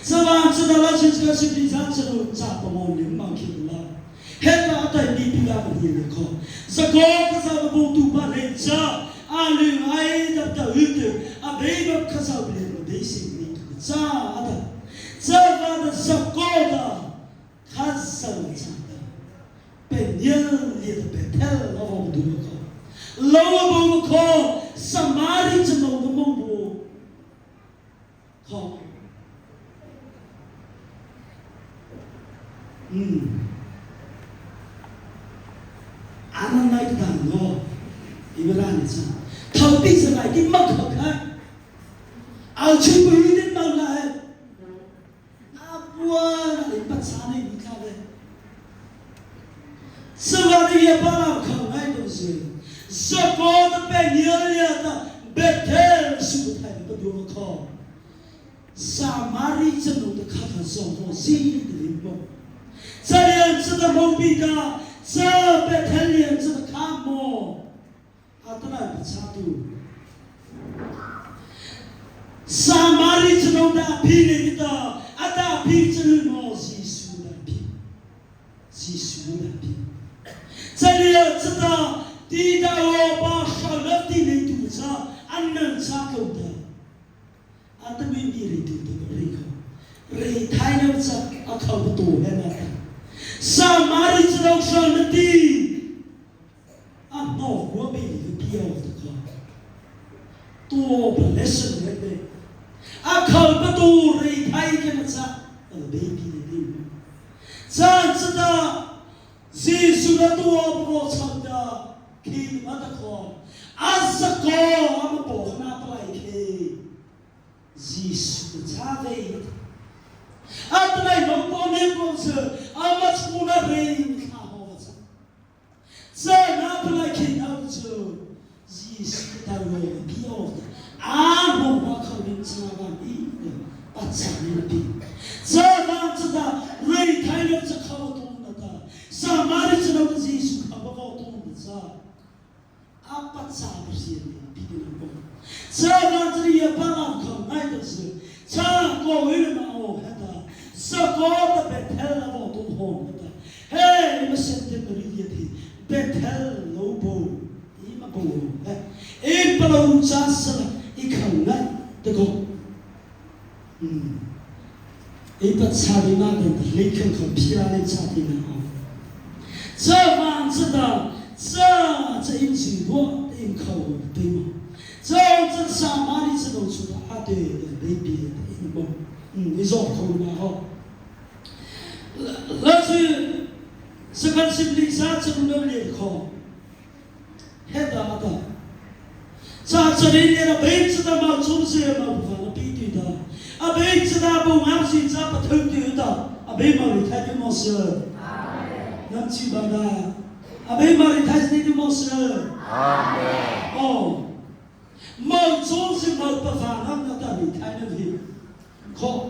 ဇာဗာစဒလာချစ်ကစီဒီဇာချလို့ဇာပမောနေမောင်ခေလာဟဲ့တာတိုင်ဒီပီလာဘီလေခေါ်စကောကစားဘူတူပါလေချာအာလူအိုင်ဒတ်ဝိတအဘေဘခစားဘီလေဒေစီနီဇာအဒါဇာဗာစကောဒါခါဆန်ချာပင်ယန်လီတဲ့တဲလောဘဒူခေါ်လောဘဘူခေါ်စမာရီချမောဒမောဘူခေါ်အာနနိုင်တန်တော့ဒီဗလာနေစထောက်တိစလိုက်ဒီမက်ခါအောက်ချီပရီတဲ့မောင်လာအပွားတဲ့ပတ်စားနေဒီခါပဲစဝရီရပါလာခေါ်လိုက်တော့စေစကောတဲ့ပဲညရတာဘက်ထဲစုထိုင်တဲ့ဘုရားခေါ်စာမာရီစနုတခါဖဆောဖို့စီးတယ်ဘောဇာယန်စတဲ့မုန်ပီကဇာဘက်ထဲလျန်စတဲ့ခါမောအတနာပချာတူစာမာရီစနုတာဖီနေတာအတာဖီစနုမောစီဆူလာဖီစီဆူလာဖီဇာယန်စတဲ့တီတာဝဘာရှာလတ်တီနေတူစာအနန်စာကုတ်တာအတမင်းဒီရီတူတူရိခရေထိုင်နေစအခါဘတူဟဲ့နာစာမာရီစတော့ရှောင်းတီအမောဝဘေးဒီပြောတဲ့ကောတိုးဘလက်စနဲ့အခါဘတူရေထိုင်နေစဘေဘီဒီဇန်စတာဇေဆုရတိုးဘောစန္ဒာခိမတ်ခေါ်အစကောအမဘောနာပလိုက်ခေဇီဆုချာဒေအတလိုက်မပေါ်နေပေါ်စအမတ်ကူနာရေခါဟောစဇာနာပလိုက်ခေနောက်ဆိုဇီဆုတာရောပြောအာဘောဘာခေါ်နေချာဘာဒီပတ်စံနေပြီဇာနာစတာရေထိုင်လို့စခေါ်တော့တာစာမာရီစတော့ဇီဆုခဘောတော့ဇာအပတ်စာပြည့်နေပြီတော့ဇာနာတရီပါလာခေါ်နိုင်တော့ချာကိုဝေးမအောင်ဟဲ့တာစကောတဲ့ဘက်ထဲလာတော့一个差的那个雷克和皮拉的差的那啊，这房子的这一句话一口对吗？这上马里这种出的啊对没别的一个，你说口嘛哈，那是个心理上这种能力好，很大的。这里面的被子的嘛，总是要嘛不放的比对的，啊被子的不按时这不偷对的，啊被嘛里太的么事，能记吧的，啊被嘛里太是的么事，哦，嘛总是嘛不放那的里太的里，好，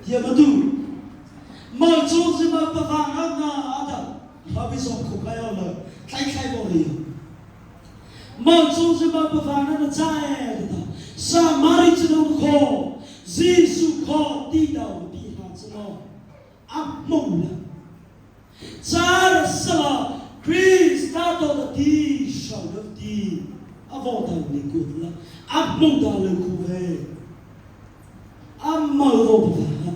也不对，嘛总是嘛不放那的，好比说可快要了，太开过了。嘛，总是嘛不放那个在的，上马里这种课，耶稣课地道的地方知道，阿蒙了，咋的是了 ？Chris 达到了地上的地，阿沃到那个了，阿蒙到那个位，阿蒙都不放，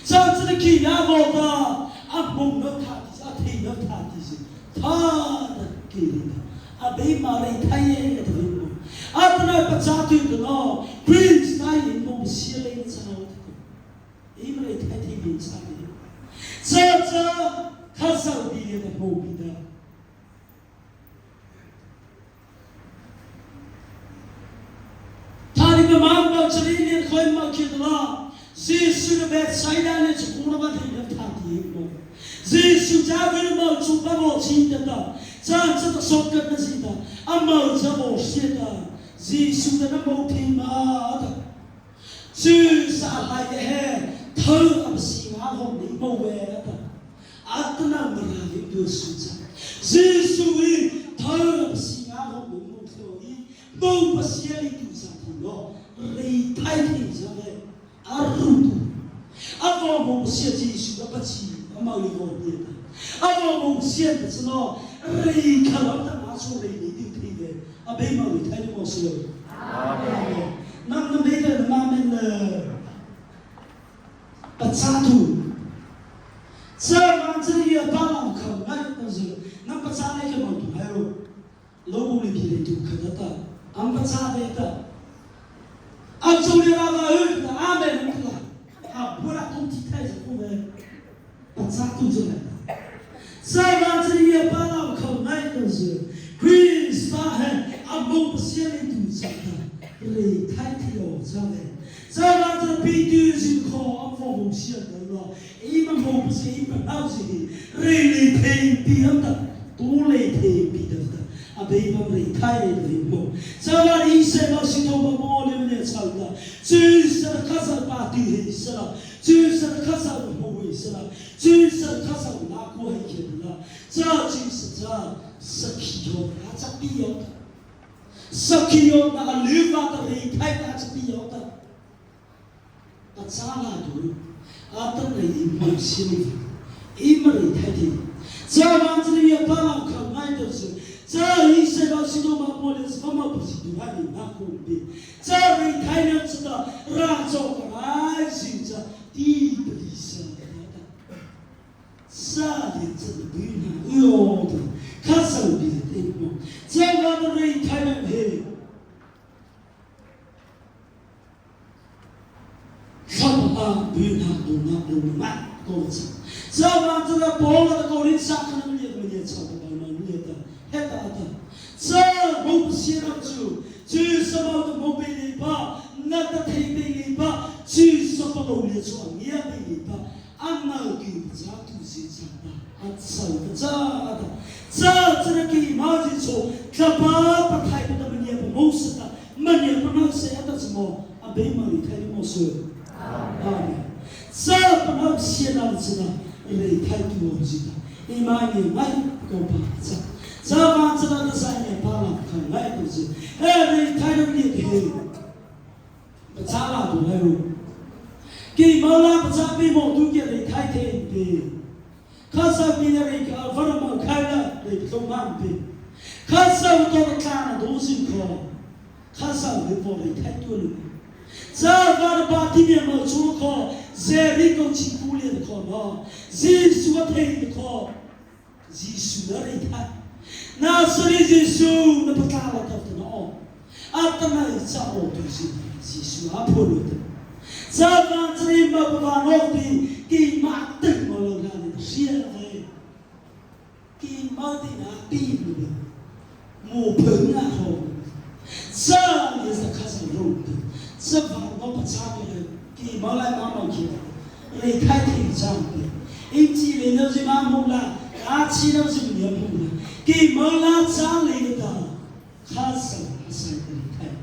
咋子的去阿沃到阿蒙到他的，阿听到他的，他的给的。啊，被马来太阳的头目，啊，不然不扎对的喏 ，Prince 那人梦写来的查我的，因为太天边查的，这他手里的毛病的，他那个妈妈这里面可以买去的啦，耶稣的白菜单的是古老的人他的梦，耶稣家为了毛主把我亲的的。这个说跟的是的，阿毛这我写的，耶稣的那毛听嘛的，就是来的嘿，头阿是阿红的毛为的，阿都那么来的就是这，耶稣的头阿是阿红的毛头的，毛不写的就是的咯，雷太的上的，阿鲁的，阿个毛写耶稣的不起，阿毛有毛病的，阿个毛写的是咯。雷看到他拿出来你就可以的，啊，没毛你太就没事了。那每个人慢慢的把扎住，这完这里也把老口那都是，那不扎那个毛肚还有老里边的就看得到，俺不扎那个，俺中间那个儿子俺没弄了，啊，不然东西太是不能把扎住出来的。这完这里也把老口那都是 ，Chris 他还阿蒙不写的都是的，雷太天哦，这个，这完这比对是靠阿蒙写的了，一般蒙不是一般老是的，雷太比的，多雷太比的，啊，别把雷太的蒙，这完一些老是头发毛里面操的，就是卡萨把对是了。就是看上的不会是了，就是看上的拿过来的了，这就是这十七号那是必要的，十七号那个绿发的雷太那是必要的，那咋啦都，啊等来一毛钱的，一毛雷太的，这房子里也把老看买的是，这一些老许多嘛过的是妈妈不是对外的那公平，这雷太人知道让走过来是这。地不离下的，啥的这个对呢？有的，看手里的对不？这个的人太难配，什么对呢？都慢，都长。这个这个包了的高龄上可能也差不多了，也的，还大的。这不写了就什么都没被你把，那个太被你把。就是不努力做，也没你吧？俺那个不咋都是这样的，俺手不咋的，这个给马子做，这爸爸太不得么也不冒失的，么也不能写的什么，啊，没么你太冒失，啊，这不能写那子的，因为太多知道，你妈你买个把子，这把子那个3年8了，看来都是，你太多厉害，咋啦都来了。कि मौला बचाबी मोटू के लिखाई थे पे खासा बिना लिखा फरम खाया ले तो मान पे खासा तो खाना दोसी को खासा ले बोले थाई तो ले जा बार बाती में मौजूद को जेरी को chikoo no Zisu atei ko Zisu dari thai na suri Zisu na patala ta no atana sa o tu Zisu apolo ta sa van tri ma ba no ti ki ma te mo lo na ni sia ve ki ma ti na ti mo phung na ho sa ni sa kha sa ro sa va no pa cha ni ki ma lai ma ma ki le khai ti chang ti in chi le no si ma mo la a chi no si ni mo la ki ma la cha le ta kha sa sa ti khai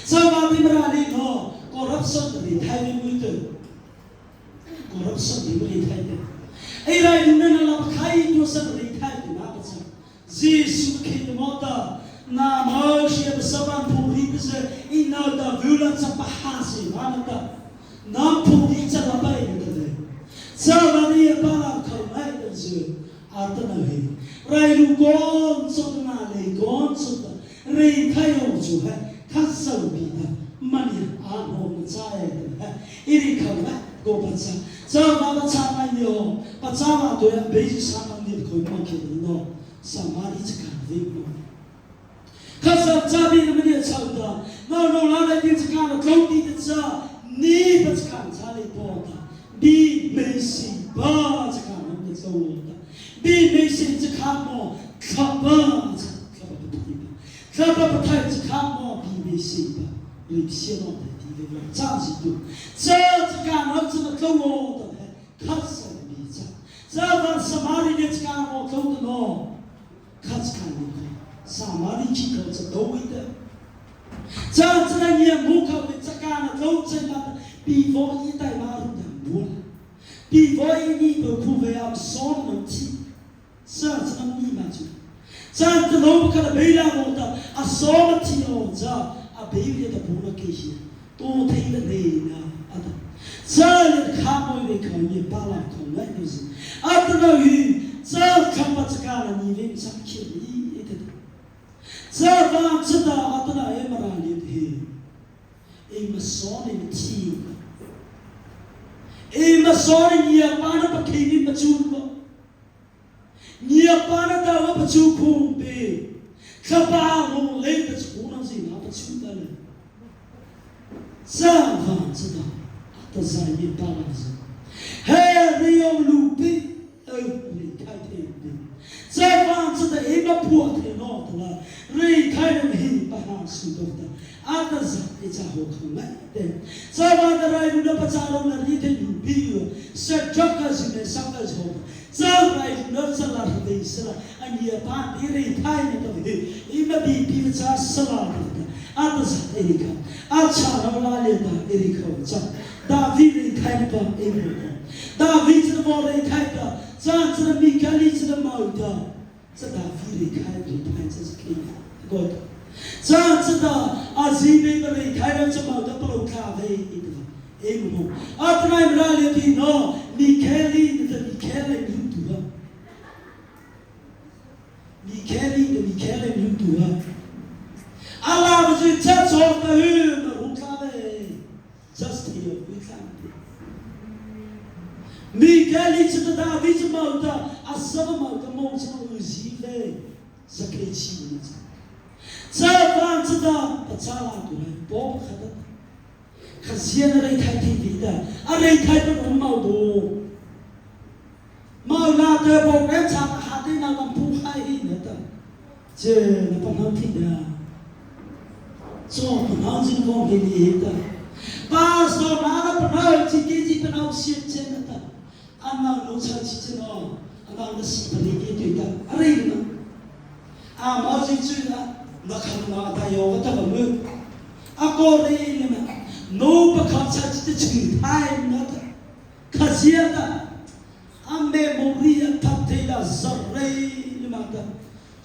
sa va bi ma le no corruption ti khai ni mu te corruption ti mu le khai te ai ra ni na la khai to sa le khai ti na pa cha Jesus ki de mo ta na mo shi ba sa ban pu ri bi se in na da violence pa ha si ma na ta na pu ri cha la ba ni de sa va ni pa la khau mai de se a ta na he rai lu gon so na le gon so ta ri khai yo chu ha kha sa bi ta ma ni a no ma cha ye de i ri khau ma go pa cha sa va ba cha mai yo pa cha ma to ya be ji sa ma ni ko ma ki no sa ma ri cha ka ve no kha sa cha bi ni ni cha da no no la le ti cha ka no ko ti de cha ni pa cha cha le po ta bi me si ba cha ka no de so ta bi me si cha ka mo kha ba cha kha ba pa thai cha ka mo bi me si ba li xie no de ti ve cha si tu cha ka no cha no ko mo ta kha sa bi cha cha ba sa ma ri ni cha ka mo ko de no kha cha ni sa ma ri chi ko cha do wi de cha cha ni mo ka de cha ka na ko cha na bi vo yi dai ma ru de mo bi vo yi ni bo ku ve am so no ti sa cha ni ma chu cha de no ka de be la mo ta a so ma ti o cha a be yi de bo na ke shi to thai de ne na a ta cha le kha mo ve ka ni ba la ko na ni si a ta no yi cha ka ma cha ka na ni ve sa ki ni e de cha va cha da a ta na e ma ra ni de e ma so ni ti e ma so ni ya pa na pa ke ni ma chu ko ni ya pa na da wa pa chu ku be kha ba mo le de chu na si na pa chu da le sa va cha da ta sa ni pa na si he ri yo lu bi e ni kai te bi sa va cha da e ma pu te no ta la ri kai na hi pa ha su do ta a ta sa e cha ho khang mai de sa va da rai lu pa cha lo na ri te lu bi yo sa jok ka si ne sa ka ho sa rai no sa la de sa an ye pa ti ri kai ne to bi i ma bi bi cha sa la ta a ta sa e ka a cha lo la le ta e ri ko cha da vi ri kai pa e ri ko da vi cha mo ri kai pa sa cha mi ka li cha ma ta sa da vi ri kai ri pa cha sa ki go cha cha da a zi be ba ri kai ra cha ma ta pa lo ka ve e mo a ta nai ra le ti no mi ke li de mi ke le mi tu ha mi ke li de mi ke le mi tu ha ala ba zi cha cho ta hu ma ru ka ve just here we can mi ke li cha da vi cha ma ta a sa ma ta mo cha u zi ve sa ke chi ni cha va cha da pa cha la tu le bo kha da kha sia na rai khai ti vi da a rai khai pa no ma do ma la te bo ke cha ha ti na lam pu khai hi na ta je na pa na ti da so pa na ji ko ke ni ta pa so na na pa na chi ki ji pa na si che na ta an na no cha chi che no an na na si pa ni ke ti ta a rai na a ma ji chu na na kha na ta yo ta ba mu a ko ri ni ma no pa kha cha chi chi thai na ta kha sia ta a memoria ta te la za re ni ma ta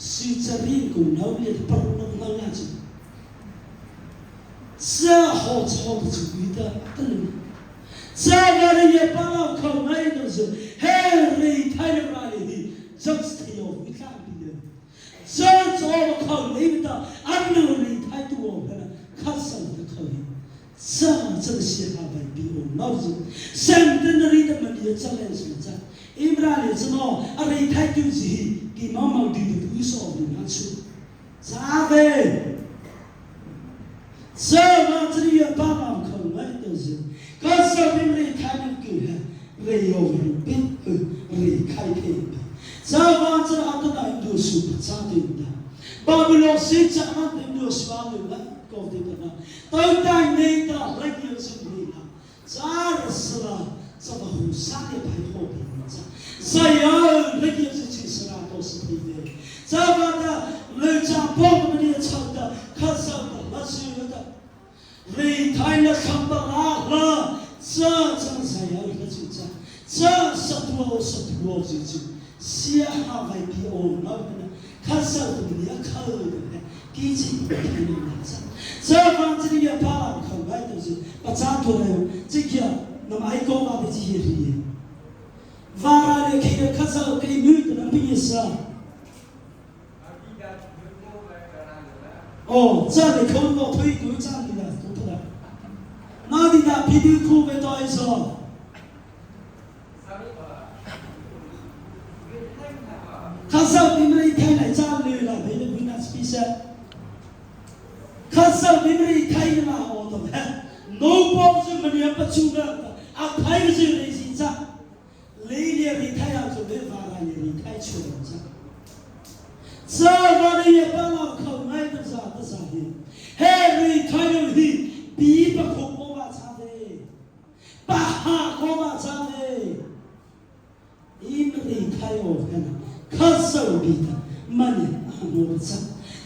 si cha ri ko na li pa no na la chi sa ho cha de chi wi ta ta ni sa ga ri ye pa la ko mai no so he ri thai na ra li just te yo wi ka bi de sa cho ko li ta an no ri thai tu o na kha sa de ko 这个写法会比我老子神的那里的门也出来是在，伊布拉里知道阿里太丢是给毛毛地的不少的拿出，啥呗？这嘛这里也把忙口来都是，可是别人太能给哈，人有人变人开开的，这嘛这阿都来都是不咋的的，巴比伦谁讲嘛都是巴比伦。搞的呢，都在那个来点什么呢？咋的是了？这么红啥的白好的呢？谁要来点事情是啦，都是对的。这么的，人家帮我们的唱的，可是的那是有的，人台了唱不拉了，这真是要一个就这，这是多就，写下来比我那个呢，可是的你要考的呢，给几个人拿着。这方这里也把人口来都是把扎出来，这个那么爱讲话的这些人，完了去了，可是给女的那边是。哦，这里口我推过这里的，都不的，那里的皮皮裤被多一说。可是你们一看来这里了，没得不拿比赛。可是你们一看嘛，我懂的。农保是没人不出的，啊，太是人心脏，来年你太阳就没法了，你太出了这。这玩意也把我口买的啥的啥的，嘿，你太阳的比不可我嘛差的，把哈我嘛差的，因为你太阳的，可是我比的，没人我不差。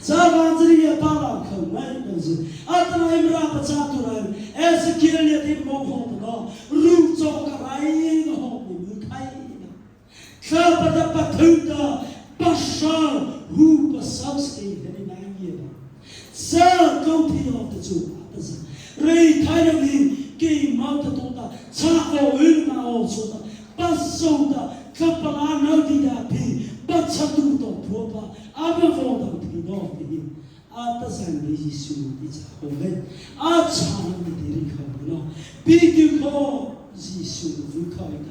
这房子里也把了口买的是，啊，当然没让不差多了，还是给人家的毛好的了，路走个来的好的没开的，可不得不偷的，不上胡不少些的难业吧，这狗屁要的做的是，人太阳的给毛的多的，差好远嘛好说的，不收的，可不拿脑袋的皮，不吃多的婆婆，阿不放的。啊，这三个是兄弟在后面，啊，长的地里靠不了，比较靠是兄弟靠一点。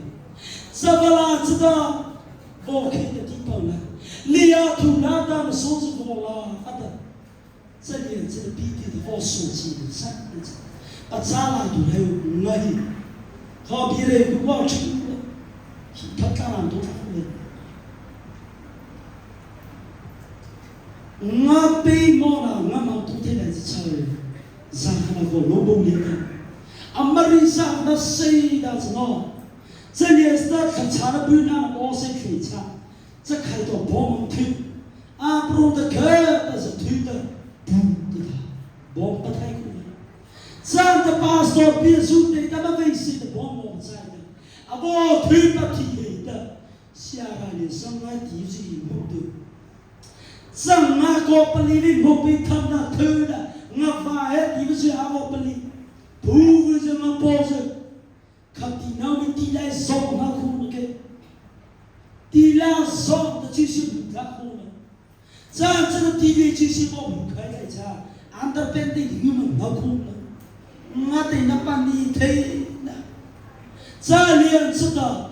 什么啦？知道我开的地方呢？你要土那他们说是我啦，啊的，这里这个比较的好手机的三个字，啊，咱俩都还有我的，好比嘞，我吃的，他当然都出来。我被摸了，我毛都得来是超人，上那个罗布里的，阿玛里上那谁的是喏，这里是他查的不那我是可以查，这开到帮忙推，啊不的开但是推的不的他，我不太可能，这样的把手别说的他们微信的帮忙在的，啊我推不提的，下来的上来第一以后的。上那个不离的不被他们偷的，我发现你们是阿我不离，不会这么包着，看地那边地来烧那空的，地来烧的就是不太好了，这样这个地里就是我不开来着，安德边的你们那空了，我得那把你推的，这两次的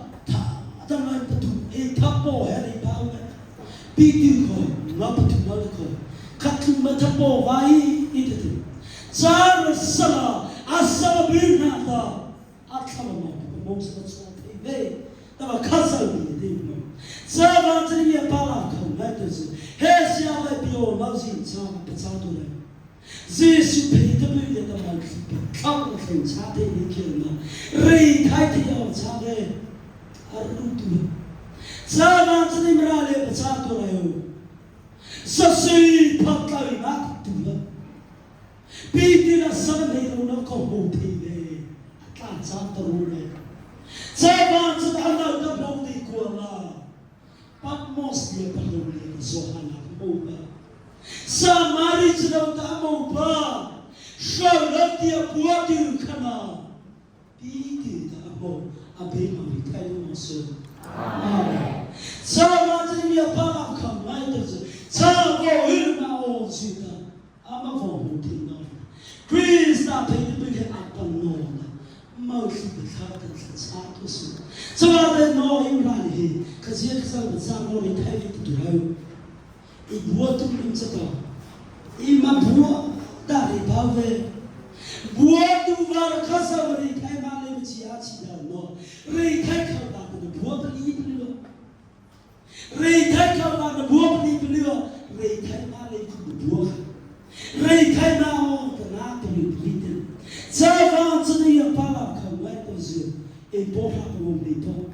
他们不懂，哎，他包还得包的，必须好。我不听那个，看听不他包外一点点，咱们是了，啊什么别人的，啊他们嘛不蒙什么错配备，那么看上你的嘛，这房子里也把那口来的是，还是要来比我老人差不差多了，这是配的不的嘛，看不很差的一个嘛，人太的要差的，啊路多，这房子里面来不差多了哟。十岁拍到一把土了，比起那什么内容那个好听嘞，大家都来，这房子他那个不得过了，把莫斯也不容易说他那个吧，什么日子都打不吧，少了点不丢看呐，比起他不阿贝玛里太多事，啊，这房子里面把那看来的是。这个人嘛，我觉得，阿妈放不听到，Chris 那陪着陪着阿爸。most of the time that's not so. So I know you run here, because you can say some more intelligent to do. It was to be so. In my poor, that is how they what do our cousin in Taiwan live Chiachi? No, Ray take out the water even. Ray take out the water even. Ray take out the water. Ray take out the night to be written. Servant to the Apollo come right as you. A boha will be taught.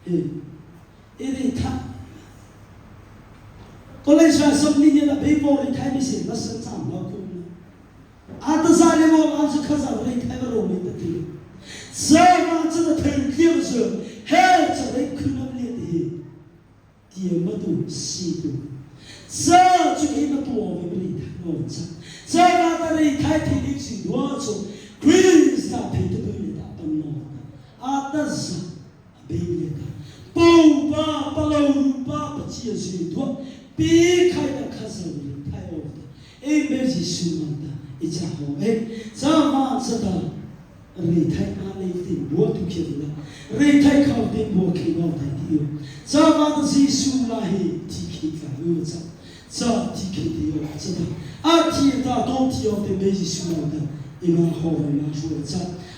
It is time. College has some million people in time is in less than time. At the side of all answer because I rate ever in the field. Servant to the pen kills her. Hell to they could not let him. Dear Madu, see you. Sir, to him a poor of Servant that they type in words. Green stop to build up and more. Others, a baby. Boom, Papa, Papa, cheers you. Be kind of cousin, tie over. A busy soon. It's a home. Some answer the retake my lady, what to kill them. Retake out them walking out like you. Some others see soon like ticket for so ticket the answer. I tear that don't of the busy soon in my home and my shorts.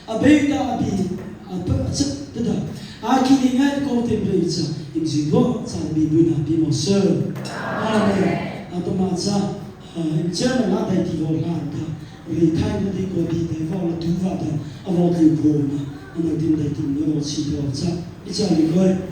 A baby that be a person. I can't go to the place in the world. I'll be doing a more serve. Amen. Automatic. In German, I think you will have the time they go be the follow to father of all the poor, and I didn't let him know she brought up. It's only good.